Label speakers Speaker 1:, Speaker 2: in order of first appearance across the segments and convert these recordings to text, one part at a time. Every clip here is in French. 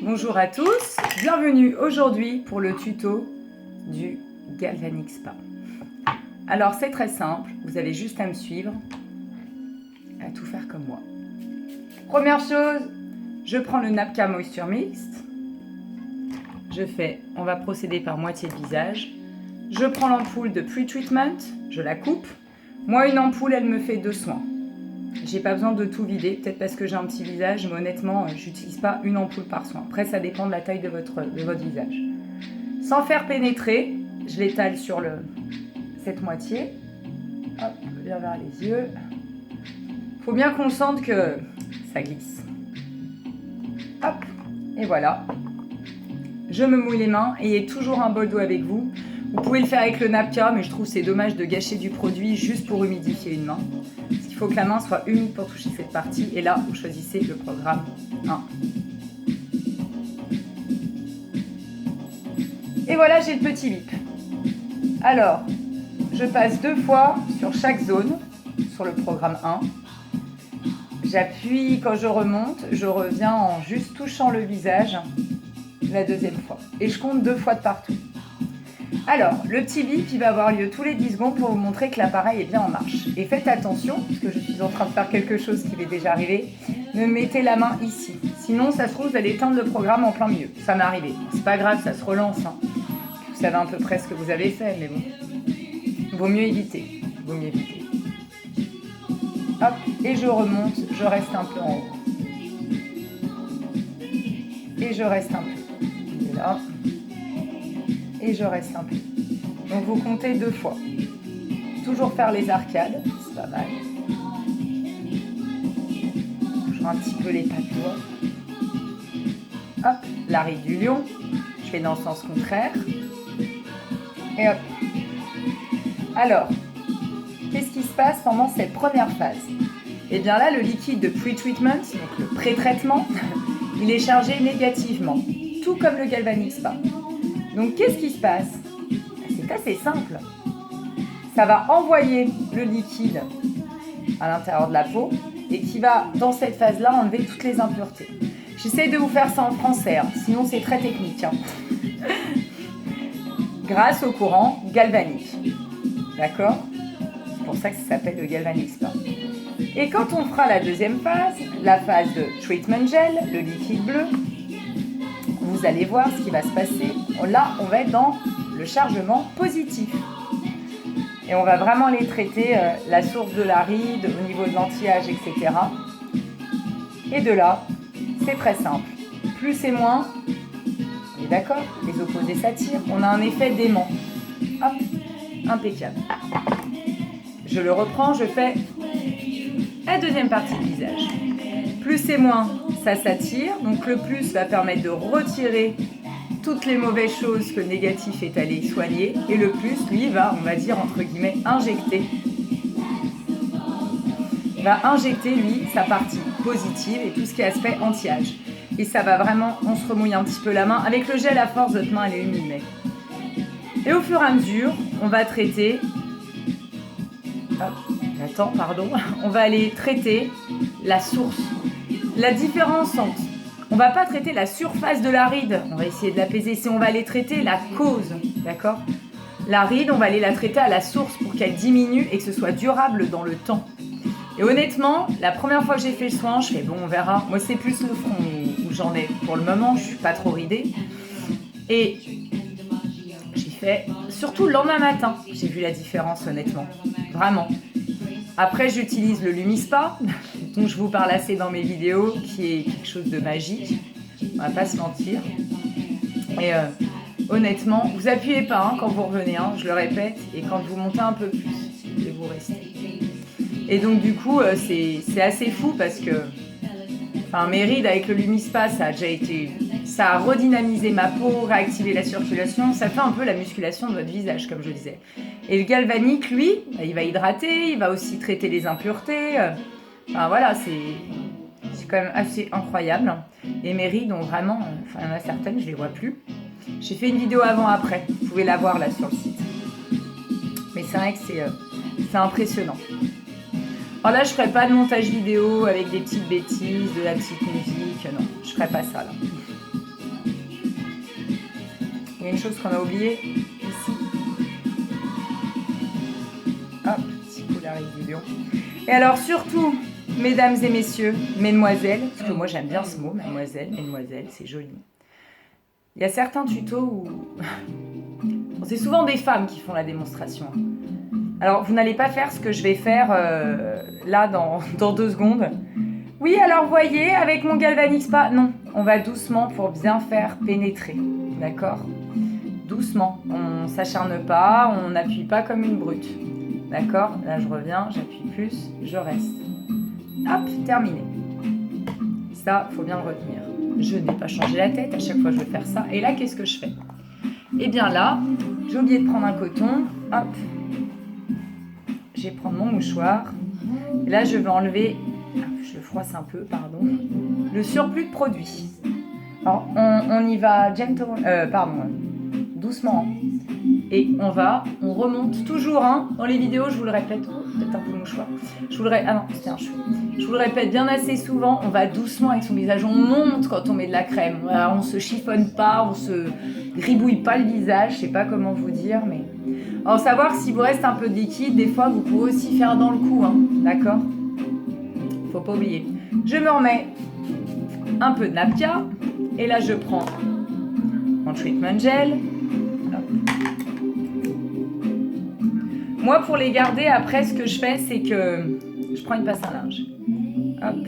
Speaker 1: Bonjour à tous, bienvenue aujourd'hui pour le tuto du Galvanic Spa. Alors c'est très simple, vous avez juste à me suivre, à tout faire comme moi. Première chose, je prends le Napka Moisture Mixed, on va procéder par moitié de visage. Je prends l'ampoule de Pre-Treatment, je la coupe. Moi une ampoule elle me fait 2 soins. J'ai pas besoin de tout vider, peut-être parce que j'ai un petit visage, mais honnêtement, j'utilise pas une ampoule par soin. Après, ça dépend de la taille de votre visage. Sans faire pénétrer, je l'étale sur cette moitié. Hop, bien vers les yeux. Faut bien qu'on sente que ça glisse. Hop, et voilà. Je me mouille les mains, ayez toujours un bol d'eau avec vous. Vous pouvez le faire avec le napka, mais je trouve c'est dommage de gâcher du produit juste pour humidifier une main. Il faut que la main soit humide pour toucher cette partie. Et là, vous choisissez le programme 1. Et voilà, j'ai le petit bip. Alors, je passe 2 fois sur chaque zone, sur le programme 1. J'appuie quand je remonte, je reviens en juste touchant le visage la deuxième fois. Et je compte 2 fois de partout. Alors, le petit bip, il va avoir lieu tous les 10 secondes pour vous montrer que l'appareil est bien en marche. Et faites attention, parce que je suis en train de faire quelque chose qui m'est déjà arrivé, ne mettez la main ici. Sinon, ça se trouve, vous allez éteindre le programme en plein milieu. Ça m'est arrivé. C'est pas grave, ça se relance. Hein. Vous savez à peu près ce que vous avez fait, mais bon. Vaut mieux éviter. Hop, et je remonte, je reste un peu en haut. Et je reste un peu. Et là. Et je reste un peu. Donc vous comptez 2 fois. Toujours faire les arcades, c'est pas mal. Toujours un petit peu les papillons. Hop, la ride du lion. Je fais dans le sens contraire. Et hop. Alors, qu'est-ce qui se passe pendant cette première phase? Et bien là, le liquide de pre-treatment, donc le pré-traitement, il est chargé négativement, tout comme le Galvanic Spa. Donc, qu'est-ce qui se passe? C'est assez simple. Ça va envoyer le liquide à l'intérieur de la peau et qui va, dans cette phase-là, enlever toutes les impuretés. J'essaie de vous faire ça en français, hein, sinon c'est très technique. Hein. Grâce au courant galvanique. D'accord? C'est pour ça que ça s'appelle le Galvanic Spa. Et quand on fera la deuxième phase, la phase de treatment gel, le liquide bleu, vous allez voir ce qui va se passer. Là, on va être dans le chargement positif. Et on va vraiment les traiter, la source de la ride, au niveau de l'anti-âge, etc. Et de là, c'est très simple. Plus et moins, on est d'accord? Les opposés s'attirent. On a un effet d'aimant. Hop, impeccable. Je le reprends, je fais la deuxième partie du visage. Plus et moins, ça s'attire. Donc le plus va permettre de retirer toutes les mauvaises choses que le négatif est allé soigner. Et le plus, lui, va, on va dire, entre guillemets, injecter. Va injecter, lui, sa partie positive et tout ce qui est aspect anti-âge. Et ça va vraiment, on se remouille un petit peu la main. Avec le gel, à force, votre main, elle est humide. Mais... Et au fur et à mesure, on va traiter... Hop, pardon. On va aller traiter la source. La différence entre... On ne va pas traiter la surface de la ride, on va essayer de l'apaiser. Si on va aller traiter la cause, d'accord? La ride, on va aller la traiter à la source pour qu'elle diminue et que ce soit durable dans le temps. Et honnêtement, la première fois que j'ai fait le soin, je fais bon, on verra. Moi, c'est plus le front où j'en ai pour le moment, je ne suis pas trop ridée. Et j'ai fait, surtout le lendemain matin, j'ai vu la différence honnêtement, vraiment. Après, j'utilise le Lumispa, dont je vous parle assez dans mes vidéos, qui est quelque chose de magique. On va pas se mentir. Et honnêtement, vous appuyez pas hein, quand vous revenez, hein, je le répète, et quand vous montez un peu plus, et vous restez. Et donc du coup, c'est assez fou parce que, mes rides avec le Lumispa, ça a déjà été, ça a redynamisé ma peau, réactivé la circulation, ça fait un peu la musculation de votre visage, comme je disais. Et le galvanique, lui, il va hydrater, il va aussi traiter les impuretés. Voilà, c'est quand même assez incroyable. Et mes rides ont vraiment, il y en a certaines, je les vois plus. J'ai fait une vidéo avant-après, vous pouvez la voir là sur le site. Mais c'est vrai que c'est impressionnant. Alors là, je ferai pas de montage vidéo avec des petites bêtises, de la petite musique, non, je ferai pas ça là. il y a une chose qu'on a oubliée ici. Hop, petit coup la lion. Et alors surtout, mesdames et messieurs, mesdemoiselles, parce que moi j'aime bien ce mot, mademoiselle, mesdemoiselles, c'est joli. Il y a certains tutos où... c'est souvent des femmes qui font la démonstration. Alors, vous n'allez pas faire ce que je vais faire là dans 2 secondes. Oui, alors voyez, avec mon Galvanix Spa, non, on va doucement pour bien faire pénétrer, d'accord? Doucement, on ne s'acharne pas, on n'appuie pas comme une brute, d'accord? Là, je reviens, j'appuie plus, je reste. Hop, terminé. Ça, il faut bien le retenir. Je n'ai pas changé la tête, à chaque fois je vais faire ça. Et là, qu'est-ce que je fais? Eh bien là, j'ai oublié de prendre un coton, hop. Je vais prendre mon mouchoir. Et là, je vais enlever, je le froisse un peu, pardon, le surplus de produit. Alors, on y va doucement. Et on remonte toujours, hein, dans les vidéos, je vous le répète, peut-être un peu le mouchoir. Je vous le répète bien assez souvent, on va doucement avec son visage, on monte quand on met de la crème. Voilà, on se chiffonne pas, on se gribouille pas le visage, je sais pas comment vous dire, mais... Alors, savoir s'il vous reste un peu de liquide, des fois, vous pouvez aussi faire dans le cou, hein, d'accord? Faut pas oublier. Je me remets un peu de napka, et là, je prends mon treatment gel. Hop. Moi, pour les garder, après, ce que je fais, c'est que je prends une passe à linge. Hop.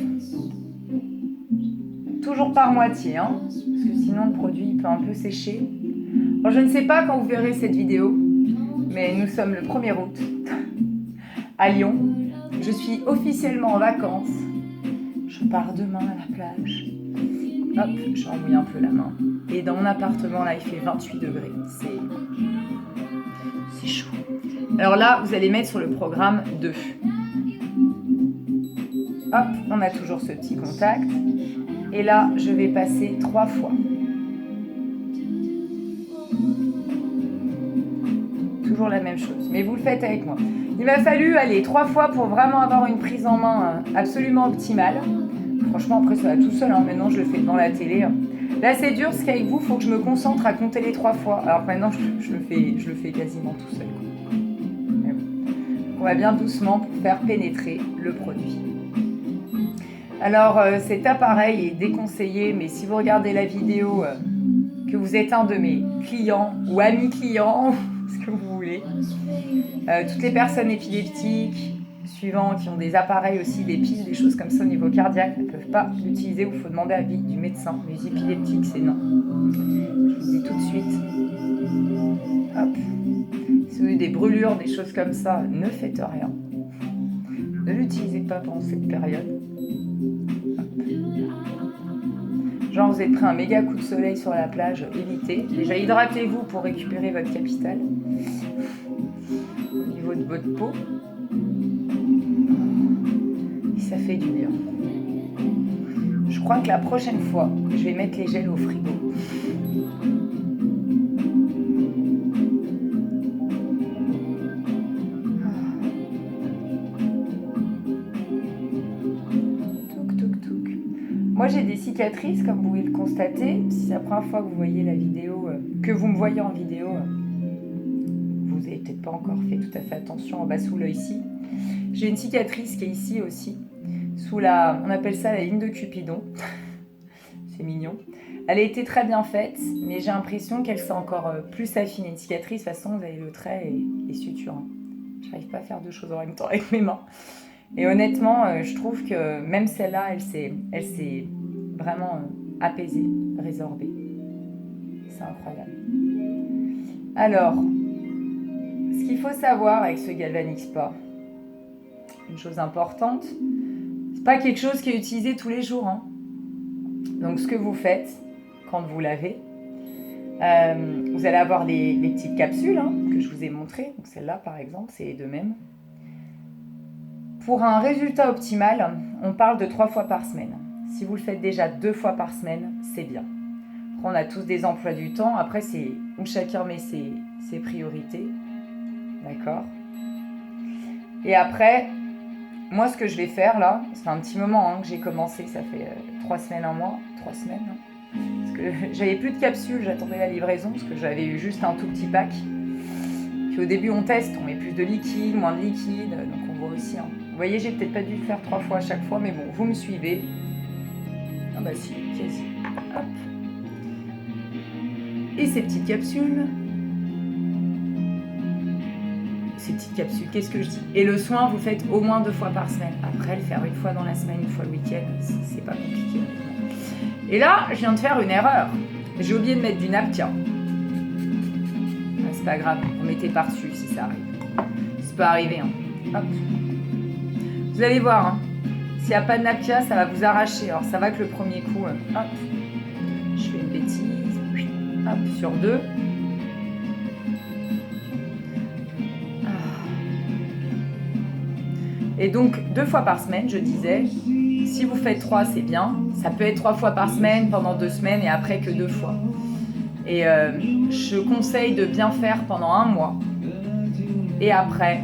Speaker 1: Toujours par moitié, hein, parce que sinon, le produit peut un peu sécher. Alors, je ne sais pas quand vous verrez cette vidéo, mais nous sommes le 1er août à Lyon. Je suis officiellement en vacances. Je pars demain à la plage. Hop, j'enrouille un peu la main. Et dans mon appartement, là, il fait 28 degrés. C'est chaud. Alors là, vous allez mettre sur le programme 2. Hop, on a toujours ce petit contact. Et là, je vais passer 3 fois. Toujours la même chose. Mais vous le faites avec moi. Il m'a fallu aller 3 fois pour vraiment avoir une prise en main absolument optimale. Franchement, après, ça va tout seul. Hein. Maintenant, je le fais devant la télé. Là, c'est dur, parce qu'avec vous, il faut que je me concentre à compter les 3 fois. Alors que maintenant, je le fais quasiment tout seul. Mais bon. On va bien doucement pour faire pénétrer le produit. Alors, cet appareil est déconseillé, mais si vous regardez la vidéo, que vous êtes un de mes clients ou amis clients, ce que vous voulez, toutes les personnes épileptiques, suivant, qui ont des appareils aussi, des piles, des choses comme ça au niveau cardiaque, ne peuvent pas l'utiliser ou il faut demander l'avis du médecin. Les épileptiques, c'est non. Je vous dis tout de suite. Hop. Si vous avez des brûlures, des choses comme ça, ne faites rien. Ne l'utilisez pas pendant cette période. Hop. Genre, vous êtes pris un méga coup de soleil sur la plage, évitez. Déjà, hydratez-vous pour récupérer votre capital au niveau de votre peau. Et ça fait du bien. Je crois que la prochaine fois, je vais mettre les gels au frigo. Moi, j'ai des cicatrices, comme vous pouvez le constater. Si c'est la première fois que vous voyez la vidéo, que vous me voyez en vidéo, vous n'avez peut-être pas encore fait tout à fait attention en bas sous l'œil ici. J'ai une cicatrice qui est ici aussi, sous la, on appelle ça la ligne de Cupidon. C'est mignon. Elle a été très bien faite, mais j'ai l'impression qu'elle s'est encore plus affinée. Une cicatrice, de toute façon, vous avez le trait et les sutures. Hein. Je n'arrive pas à faire deux choses en même temps avec mes mains. Et honnêtement, je trouve que même celle-là, elle s'est vraiment apaisée, résorbée. C'est incroyable. Alors, ce qu'il faut savoir avec ce Galvanix Spa, une chose importante, c'est pas quelque chose qui est utilisé tous les jours. Hein. Donc, ce que vous faites quand vous lavez, vous allez avoir les petites capsules hein, que je vous ai montrées. Donc, celle-là, par exemple, c'est les deux mêmes. Pour un résultat optimal, on parle de 3 fois par semaine. Si vous le faites déjà 2 fois par semaine, c'est bien. Après, on a tous des emplois du temps. Après, c'est où chacun met ses priorités. D'accord ? Et après, moi, ce que je vais faire là, c'est un petit moment hein, que j'ai commencé, ça fait 3 semaines, un mois, 3 semaines. Hein. Ce que j'avais plus de capsules, j'attendais la livraison parce que j'avais eu juste un tout petit pack. Puis au début on teste, on met plus de liquide, moins de liquide, donc on voit aussi. Hein. Vous voyez, j'ai peut-être pas dû le faire 3 fois à chaque fois, mais bon, vous me suivez. Ah bah si, quasi. Hop. Et ces petites capsules. Ces petites capsules, qu'est-ce que je dis? Et le soin, vous faites au moins 2 fois par semaine. Après, le faire 1 fois dans la semaine, 1 fois le week-end, c'est pas compliqué. Et là, je viens de faire une erreur. J'ai oublié de mettre du naptia. Ah, c'est pas grave, on mettait par-dessus si ça arrive. Ça peut arriver. Hein. Hop. Vous allez voir, hein. S'il n'y a pas de naptia, ça va vous arracher. Alors ça va que le premier coup, hop, je fais une bêtise. Hop, sur 2. Et donc, 2 fois par semaine, je disais, si vous faites 3, c'est bien. Ça peut être 3 fois par semaine pendant 2 semaines et après que 2 fois. Et je conseille de bien faire pendant 1 mois. Et après,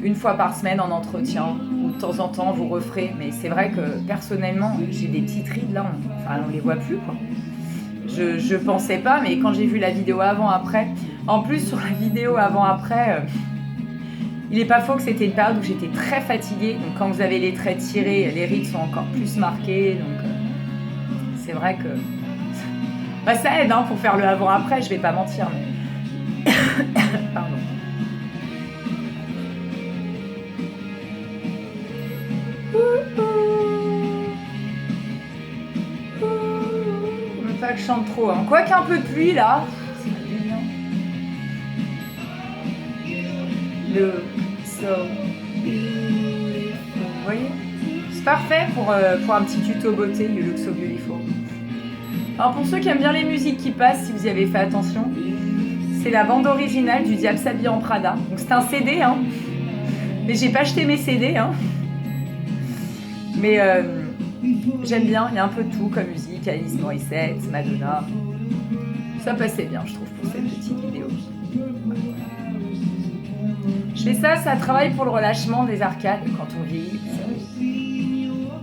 Speaker 1: 1 fois par semaine en entretien, ou de temps en temps, vous referez. Mais c'est vrai que personnellement, j'ai des petites rides là, on les voit plus, quoi. Je pensais pas, mais quand j'ai vu la vidéo avant-après, en plus sur la vidéo avant-après... il n'est pas faux que c'était une période où j'étais très fatiguée. Donc quand vous avez les traits tirés, les rides sont encore plus marquées. Donc c'est vrai que bah, ça aide hein, pour faire le avant-après, je vais pas mentir. Mais... Pardon. Ne pas que je chante trop. Hein. Quoique un peu de pluie là. So beautiful. Vous voyez, c'est parfait pour un petit tuto beauté, You Look So Beautiful. Alors pour ceux qui aiment bien les musiques qui passent, si vous y avez fait attention, c'est la bande originale du Diable s'habille en Prada. Donc c'est un CD, hein. Mais j'ai pas acheté mes CD, hein. Mais j'aime bien, il y a un peu de tout comme musique, Alice Morissette, Madonna. Ça passait bien, je trouve, pour cette petite vidéo. Je fais ça, ça travaille pour le relâchement des arcades quand on vieillit.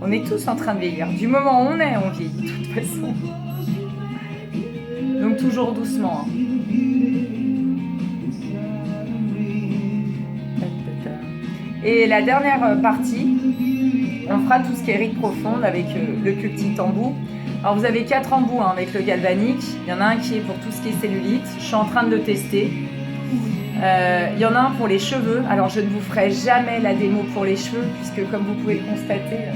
Speaker 1: On est tous en train de vieillir. Du moment où on vieillit de toute façon. Donc toujours doucement. Hein. Et la dernière partie, on fera tout ce qui est ride profonde avec le plus petit embout. Alors vous avez 4 embouts hein, avec le galvanique. Il y en a un qui est pour tout ce qui est cellulite. Je suis en train de le tester. Il y en a un pour les cheveux. Alors je ne vous ferai jamais la démo pour les cheveux puisque comme vous pouvez le constater,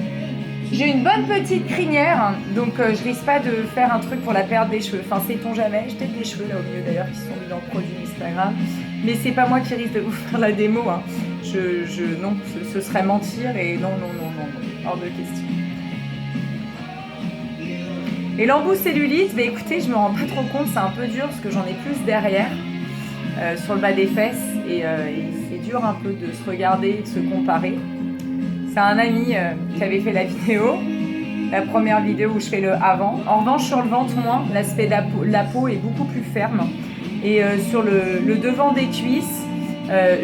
Speaker 1: j'ai une bonne petite crinière, hein, donc je risque pas de faire un truc pour la perte des cheveux. Enfin sait-on jamais. J'ai peut-être des cheveux là au milieu d'ailleurs qui sont mis dans le produit, mais c'est pas grave. Mais c'est pas moi qui risque de vous faire la démo. Hein. Non, ce serait mentir et non, hors de question. Et l'embout cellulite, bah écoutez, je me rends pas trop compte, c'est un peu dur parce que j'en ai plus derrière. Sur le bas des fesses et c'est dur un peu de se regarder, de se comparer. C'est un ami qui avait fait la vidéo, la première vidéo où je fais le avant. En revanche sur le ventre moins, l'aspect de la peau est beaucoup plus ferme et sur le devant des cuisses,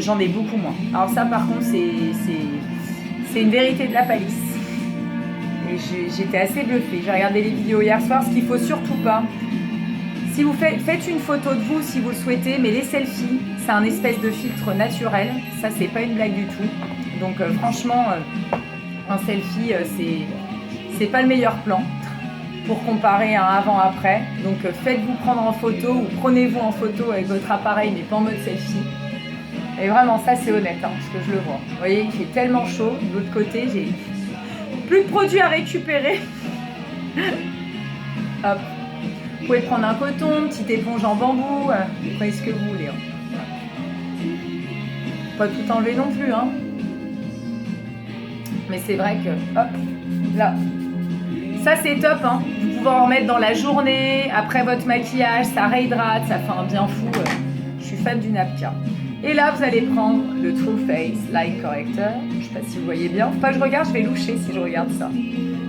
Speaker 1: j'en ai beaucoup moins. Alors ça par contre c'est une vérité de la palisse. Et j'étais assez bluffée. J'ai regardé les vidéos hier soir, ce qu'il faut surtout pas. Si vous faites une photo de vous si vous le souhaitez, mais les selfies, c'est un espèce de filtre naturel. Ça, c'est pas une blague du tout. Donc franchement, un selfie, c'est pas le meilleur plan pour comparer un avant-après. Donc faites-vous prendre en photo ou prenez-vous en photo avec votre appareil, mais pas en mode selfie. Et vraiment, ça c'est honnête, hein, parce que je le vois. Vous voyez, il fait tellement chaud. De l'autre côté, j'ai plus de produits à récupérer. Hop. Vous pouvez prendre un coton, une petite éponge en bambou, vous prenez ce que vous voulez. Hein. Pas tout enlever non plus. Hein. Mais c'est vrai que, hop, là. Ça c'est top. Hein. Vous pouvez en remettre dans la journée, après votre maquillage, ça réhydrate, ça fait un bien fou. Je suis fan du napkin. Et là, vous allez prendre le True Face Line Corrector. Je ne sais pas si vous voyez bien. Faut pas que je regarde, je vais loucher si je regarde ça.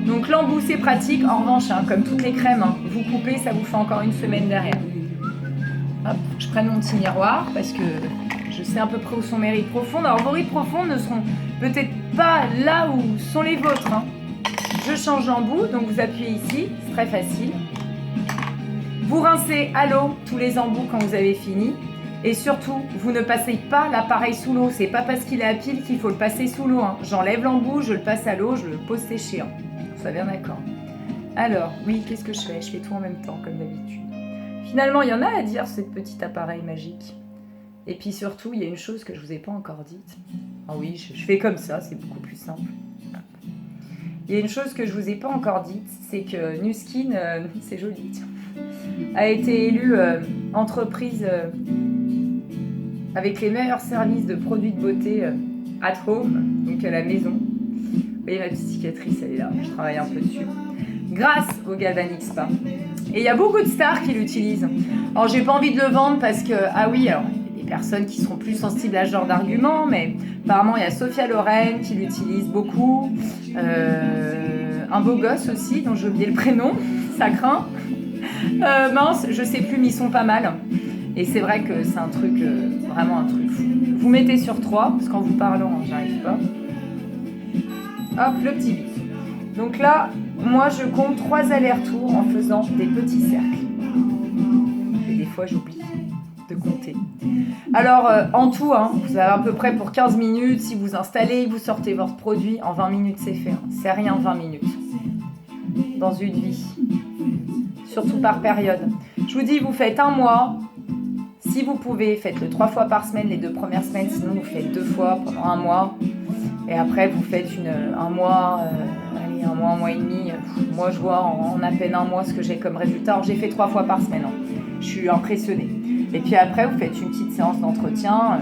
Speaker 1: Donc l'embout c'est pratique, en revanche, hein, comme toutes les crèmes, hein, vous coupez, ça vous fait encore une semaine derrière. Hop, je prends mon petit miroir parce que je sais à peu près où sont mes rides profondes. Alors vos rides profondes ne seront peut-être pas là où sont les vôtres. Hein. Je change l'embout, donc vous appuyez ici, c'est très facile. Vous rincez à l'eau tous les embouts quand vous avez fini. Et surtout, vous ne passez pas l'appareil sous l'eau. C'est pas parce qu'il est à pile qu'il faut le passer sous l'eau. Hein. J'enlève l'embout, je le passe à l'eau, je le pose sécher. Hein. Ça bien d'accord. Alors, oui, qu'est-ce que je fais? Je fais tout en même temps, comme d'habitude. Finalement, il y en a à dire, ce petit appareil magique. Et puis surtout, il y a une chose que je vous ai pas encore dite. Ah oui, je fais comme ça, c'est beaucoup plus simple. Il y a une chose que je vous ai pas encore dite, c'est que Nu Skin, c'est joli, tiens, a été élue entreprise avec les meilleurs services de produits de beauté at home, donc à la maison. Vous voyez, ma petite cicatrice, elle est là, je travaille un peu dessus. Grâce au Galvanic Spa. Et il y a beaucoup de stars qui l'utilisent. Alors, j'ai pas envie de le vendre parce que, ah oui, alors, il y a des personnes qui seront plus sensibles à ce genre d'arguments, mais apparemment, il y a Sophia Loren qui l'utilise beaucoup. Un beau gosse aussi, dont j'ai oublié le prénom, ça craint. Mince, je sais plus, mais ils sont pas mal. Et c'est vrai que c'est un truc, vraiment un truc fou. Vous mettez sur 3, parce qu'en vous parlant, j'arrive pas. Hop, le petit bip. Donc là, moi, je compte 3 allers-retours en faisant des petits cercles. Et des fois, j'oublie de compter. Alors, en tout, hein, vous avez à peu près pour 15 minutes. Si vous installez, vous sortez votre produit, en 20 minutes, c'est fait. Hein. C'est rien, 20 minutes. Dans une vie. Surtout par période. Je vous dis, vous faites un mois. Si vous pouvez, faites-le 3 fois par semaine, les 2 premières semaines. Sinon, vous faites 2 fois pendant un mois. Et après, vous faites un mois, un mois et demi. Moi, je vois en à peine un mois ce que j'ai comme résultat. Alors, j'ai fait 3 fois par semaine. Hein. Je suis impressionnée. Et puis après, vous faites une petite séance d'entretien,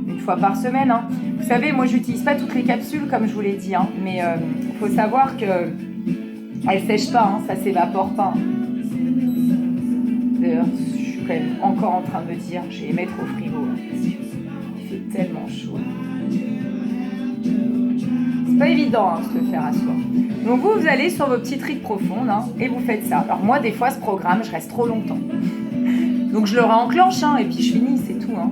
Speaker 1: une fois par semaine. Hein. Vous savez, moi, j'utilise pas toutes les capsules, comme je vous l'ai dit. Hein, mais il faut savoir qu'elles ne sèchent pas, hein, ça ne s'évapore pas. D'ailleurs, je suis quand même encore en train de me dire, je vais les mettre au frigo. Hein. Il fait tellement chaud. C'est pas évident hein, de se le faire à soi. Donc vous allez sur vos petites rides profondes hein, et vous faites ça. Alors moi, des fois, ce programme, je reste trop longtemps. Donc je le réenclenche hein, et puis je finis, c'est tout. Hein.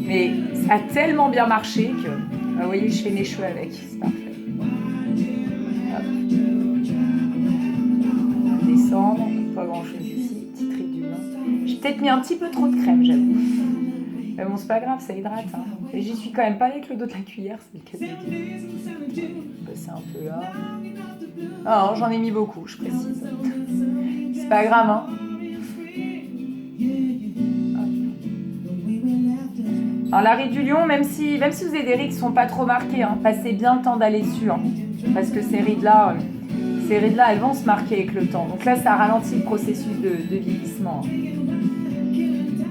Speaker 1: Mais ça a tellement bien marché que, vous voyez, je fais mes cheveux avec. C'est parfait. Hop. On va descendre, pas grand-chose ici, petite ride du vin. J'ai peut-être mis un petit peu trop de crème, j'avoue. Mais bon, c'est pas grave, ça hydrate. Hein. Et j'y suis quand même pas avec le dos de la cuillère, c'est le cas de dire. Passer un peu là. Alors, j'en ai mis beaucoup, je précise. C'est pas grave, hein. Alors, la ride du lion, même si vous avez des rides qui sont pas trop marquées, hein, passez bien le temps d'aller dessus. Hein, parce que ces rides-là, elles vont se marquer avec le temps. Donc là, ça ralentit le processus de vieillissement. Hein.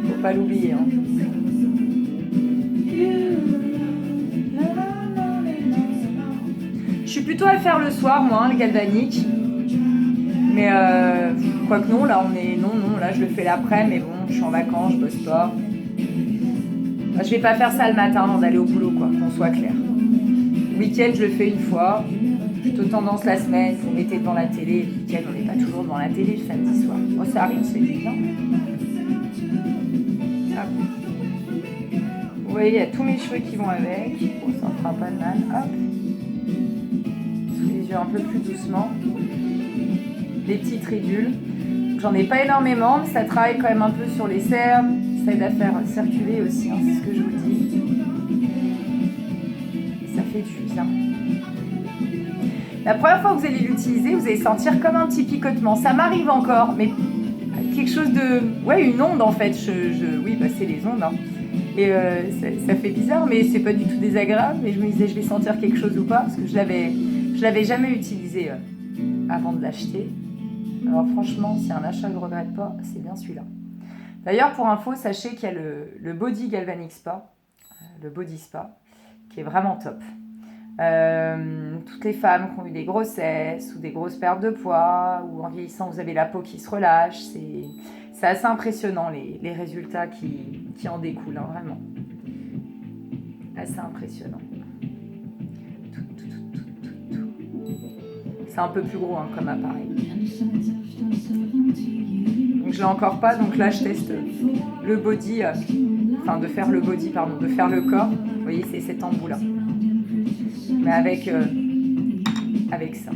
Speaker 1: Faut pas l'oublier. Hein. Je suis plutôt à le faire le soir, moi, hein, le galvanique. Mais quoique non, là là je le fais l'après, mais bon, je suis en vacances, je bosse pas. Je vais pas faire ça le matin avant d'aller au boulot, quoi, qu'on soit clair. Le week-end, je le fais une fois. Plutôt tendance la semaine, vous mettez devant la télé. Le week-end, on n'est pas toujours devant la télé le samedi soir. Oh, ça arrive, c'est bien. Vous voyez, il y a tous mes cheveux qui vont avec. Bon, ça ne fera pas de mal. Hop. Sous les yeux un peu plus doucement. Les petites ridules. J'en ai pas énormément, mais ça travaille quand même un peu sur les cernes. Ça aide à faire circuler aussi, hein, c'est ce que je vous dis. Et ça fait du bien. La première fois que vous allez l'utiliser, vous allez sentir comme un petit picotement. Ça m'arrive encore, mais quelque chose de... Ouais, une onde en fait. Oui, bah, c'est les ondes. Hein. Et ça fait bizarre, mais c'est pas du tout désagréable. Et je me disais, je vais sentir quelque chose ou pas, parce que je l'avais jamais utilisé avant de l'acheter. Alors franchement, c'est un achat que je ne regrette pas, c'est bien celui-là. D'ailleurs, pour info, sachez qu'il y a le Body Galvanic Spa, le Body Spa, qui est vraiment top. Toutes les femmes qui ont eu des grossesses ou des grosses pertes de poids, ou en vieillissant, vous avez la peau qui se relâche, c'est assez impressionnant les résultats qui en découlent, hein, vraiment. Assez impressionnant. C'est un peu plus gros hein, comme appareil. Donc je l'ai encore pas, donc là je teste le body, de faire le body, de faire le corps. Vous voyez, c'est cet embout là. Mais avec ça.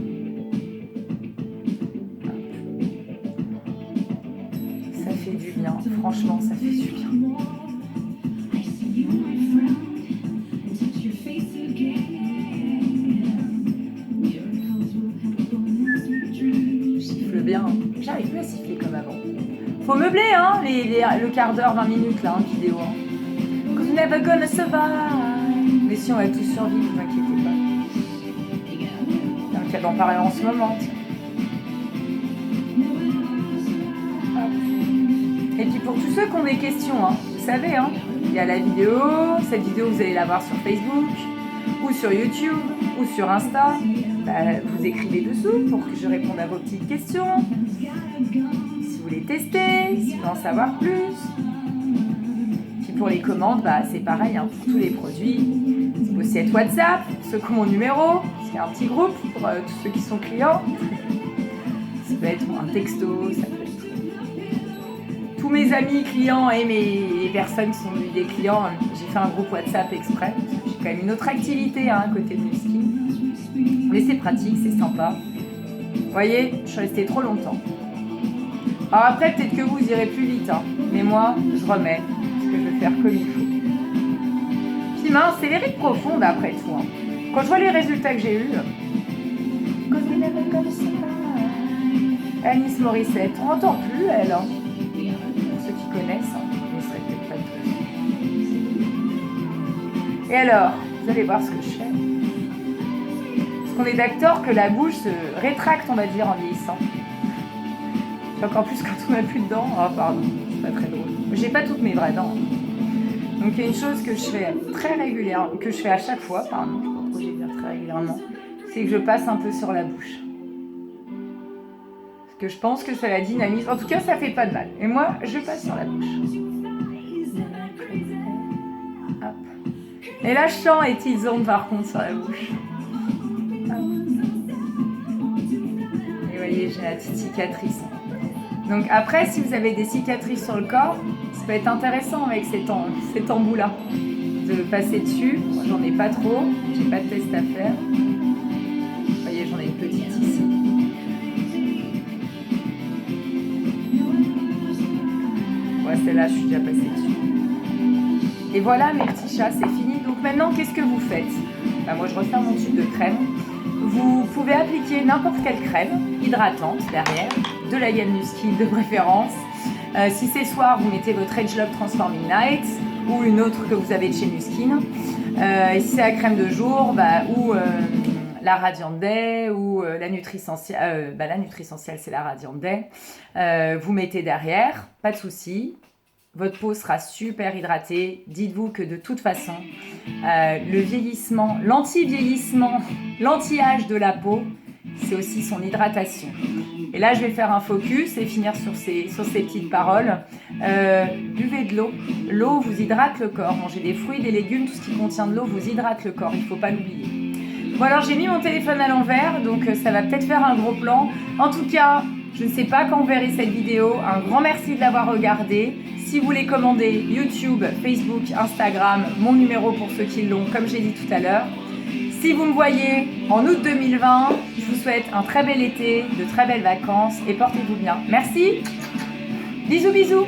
Speaker 1: bien. Franchement, ça fait du bien. Siffle bien. J'arrive plus à siffler comme avant. Faut meubler, hein, le quart d'heure, 20 minutes, là, en vidéo. Hein. Cause we're never gonna survive. Mais si on va tous survivre, ne vous inquiétez pas. Donc, d'en parler en ce moment. Et puis pour tous ceux qui ont des questions, hein, vous savez, hein, il y a la vidéo. Cette vidéo, vous allez la voir sur Facebook, ou sur YouTube, ou sur Insta. Bah, vous écrivez dessous pour que je réponde à vos petites questions. Si vous voulez tester, si vous voulez en savoir plus. Puis pour les commandes, bah, c'est pareil, hein, pour tous les produits. C'est aussi être WhatsApp, pour ceux qui ont mon numéro, parce qu'il y a un petit groupe pour tous ceux qui sont clients. Ça peut être un texto, ça peut être tous mes amis clients et les personnes qui sont devenues des clients. J'ai fait un groupe WhatsApp exprès. J'ai quand même une autre activité hein, à côté de Nuskin. Mais c'est pratique, c'est sympa. Vous voyez, je suis restée trop longtemps. Alors après, peut-être que vous irez plus vite. Hein. Mais moi, je remets. Parce que je vais faire comme il faut. Puis mince, c'est les rides profondes après tout. Hein. Quand je vois les résultats que j'ai eus. Alice Morissette, on n'entend plus elle. Hein. Ceux qui connaissent, hein, mais ce serait peut-être pas tous. Et alors, vous allez voir ce que je fais. Parce qu'on est d'accord que la bouche se rétracte, on va dire, en vieillissant. Et encore plus quand on n'a plus de dents. Oh, pardon, c'est pas très drôle. J'ai pas toutes mes vraies dents. Donc, il y a une chose que je fais très régulièrement, que je fais à chaque fois, pardon, je sais pas pourquoi je vais dire très régulièrement, c'est que je passe un peu sur la bouche. Que je pense que ça la dynamise. En tout cas, ça fait pas de mal. Et moi, je passe sur la bouche. Hop. Et là, je sens les petites ondes par contre sur la bouche. Hop. Et vous voyez, j'ai la petite cicatrice. Donc après, si vous avez des cicatrices sur le corps, ça peut être intéressant avec cet embout-là de passer dessus. Moi, j'en ai pas trop. J'ai pas de test à faire. Vous voyez, j'en ai une petite ici. Celle-là, je suis déjà passée dessus. Et voilà mes petits chats, c'est fini. Donc maintenant, qu'est-ce que vous faites? Bah, moi, je resserre mon tube de crème. Vous pouvez appliquer n'importe quelle crème hydratante derrière, de la gamme Nuskin de préférence. Si c'est soir, vous mettez votre Age Lock Transforming Night ou une autre que vous avez de chez Nuskin. Et si c'est la crème de jour, bah, ou la Radiant Day ou la Nutri-Essentielle, la Nutri-Essentielle c'est la Radiant Day. Vous mettez derrière, pas de souci. Votre peau sera super hydratée. Dites-vous que de toute façon, le vieillissement, l'anti-vieillissement, l'anti-âge de la peau, c'est aussi son hydratation. Et là, je vais faire un focus et finir sur ces petites paroles. Buvez de l'eau. L'eau vous hydrate le corps. Mangez des fruits, des légumes, tout ce qui contient de l'eau vous hydrate le corps. Il ne faut pas l'oublier. Bon alors, j'ai mis mon téléphone à l'envers, donc ça va peut-être faire un gros plan. En tout cas, je ne sais pas quand vous verrez cette vidéo. Un grand merci de l'avoir regardée. Si vous voulez commander YouTube, Facebook, Instagram, mon numéro pour ceux qui l'ont, comme j'ai dit tout à l'heure. Si vous me voyez en août 2020, je vous souhaite un très bel été, de très belles vacances et portez-vous bien. Merci. Bisous, bisous.